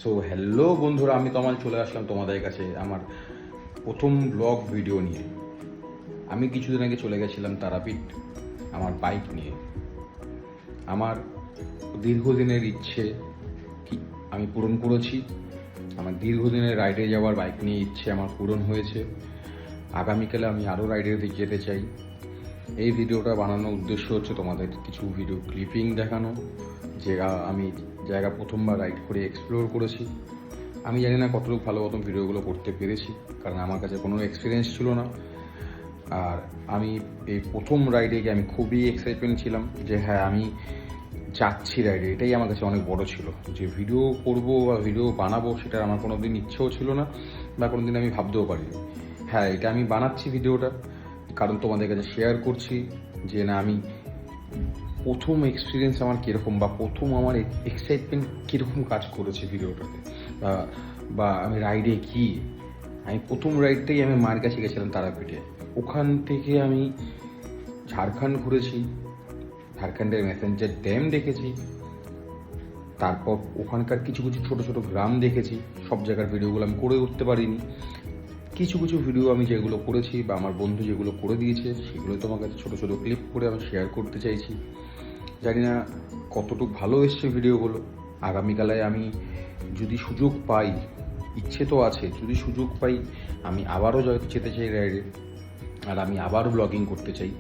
So hello বন্ধুরা, আমি তমাল চলে আসলাম তোমাদের কাছে আমার প্রথম ব্লগ ভিডিও নিয়ে। আমি কিছুদিন আগে চলে গেছিলাম তারাপীঠ আমার বাইক নিয়ে। আমার দীর্ঘদিনের ইচ্ছে কি আমি পূরণ করেছি। আমার দীর্ঘদিনের রাইডে যাওয়ার বাইক নিয়ে ইচ্ছে আমার পূরণ হয়েছে। আগামীকালে আমি আরও রাইডে যেতে চাই। এই ভিডিওটা বানানোর উদ্দেশ্য হচ্ছে তোমাদের কিছু ভিডিও ক্লিপিং দেখানো, যে আমি জায়গা প্রথমবার রাইড করে এক্সপ্লোর করেছি। আমি জানি না কতটুকু ভালো মতন ভিডিওগুলো করতে পেরেছি, কারণ আমার কাছে কোনো এক্সপিরিয়েন্স ছিল না। আর আমি এই প্রথম রাইডে গিয়ে আমি খুবই এক্সাইটমেন্ট ছিলাম যে হ্যাঁ আমি যাচ্ছি রাইডে। এটাই আমার কাছে অনেক বড় ছিল, যে ভিডিও করব বা ভিডিও বানাবো সেটা আমার কোনো দিন ইচ্ছেও ছিল না বা কোনো দিন আমি ভাবতেও পারিনি। হ্যাঁ, এটা আমি বানাচ্ছি ভিডিওটা কারণ তোমাদের কাছে শেয়ার করছি যে না আমি প্রথম এক্সপিরিয়েন্স আমার কীরকম বা প্রথম আমার এক্সাইটমেন্ট কীরকম কাজ করেছে ভিডিওটাতে, বা আমি রাইডে কি আমি প্রথম রাইডটাই আমি মার কাছে গেছিলাম তারাপীঠে। ওখান থেকে আমি ঝাড়খণ্ড ঘুরেছি, ঝাড়খণ্ডের ম্যাসেঞ্জার ড্যাম দেখেছি, তারপর ওখানকার কিছু কিছু ছোটো ছোটো গ্রাম দেখেছি। সব জায়গার ভিডিওগুলো আমি করে উঠতে পারিনি। কিছু কিছু ভিডিও আমি যেগুলো করেছি বা আমার বন্ধু যেগুলো করে দিয়েছে সেগুলো তোমার কাছে ছোটো ছোটো ক্লিপ করে আমি শেয়ার করতে চাইছি। জানি না কতটুকু ভালো এসছে ভিডিওগুলো। আগামীকালে আমি যদি সুযোগ পাই, ইচ্ছে তো আছে, যদি সুযোগ পাই আমি আবারও যেতে চাই রাইডে, আর আমি আবারও ব্লগিং করতে চাই।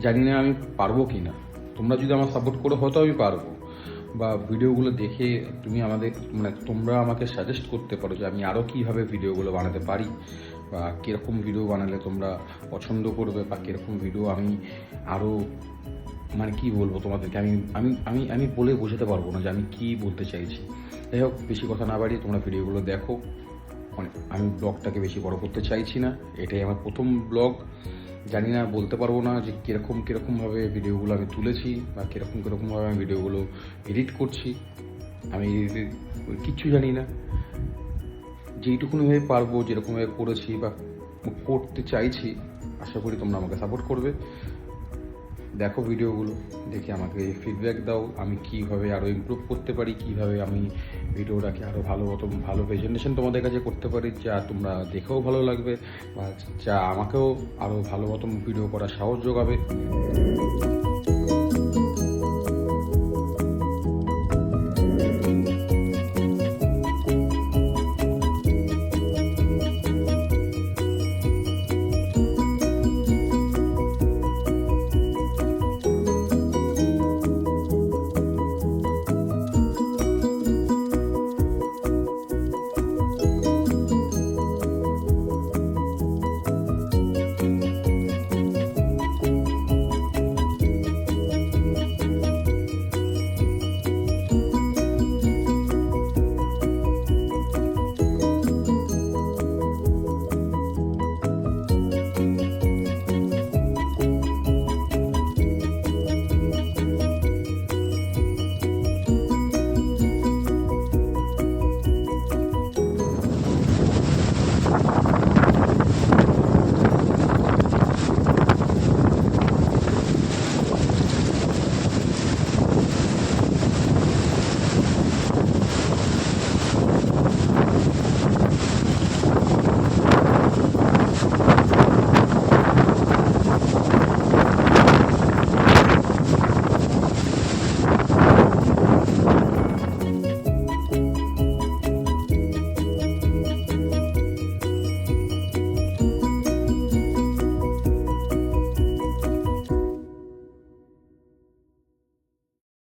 জানি না আমি পারবো কি না। তোমরা যদি আমার সাপোর্ট করো হয়তো আমি পারবো, বা ভিডিওগুলো দেখে তুমি তোমরা আমাকে সাজেস্ট করতে পারো যে আমি আরও কীভাবে ভিডিওগুলো বানাতে পারি, বা কীরকম ভিডিও বানালে তোমরা পছন্দ করবে, বা কীরকম ভিডিও আমি আরও কী বলবো তোমাদেরকে, আমি আমি আমি আমি বলে বোঝাতে পারবো না যে আমি কী বলতে চাইছি। যাই হোক, বেশি কথা না বাড়িয়ে তোমরা ভিডিওগুলো দেখো। আমি ব্লগটাকে বেশি বড় করতে চাইছি না, এটাই আমার প্রথম ব্লগ। জানি না, বলতে পারবো না যে কীরকমভাবে ভিডিওগুলো আমি তুলেছি বা কীরকমভাবে আমি ভিডিওগুলো এডিট করছি। আমি কিচ্ছু জানি না। যেইটুকুনিভাবে পারবো, যেরকমভাবে করেছি বা করতে চাইছি, আশা করি তোমরা আমাকে সাপোর্ট করবে। দেখো ভিডিওগুলো দেখে আমাকে ফিডব্যাক দাও, আমি কীভাবে আরও ইমপ্রুভ করতে পারি, কীভাবে আমি ভিডিওটাকে আরও ভালো প্রেজেন্টেশন তোমাদের কাছে করতে পারি, যা তোমরা দেখেও ভালো লাগবে বা যা আমাকেও আরও ভালো মতন ভিডিও করার সাহস যোগাবে।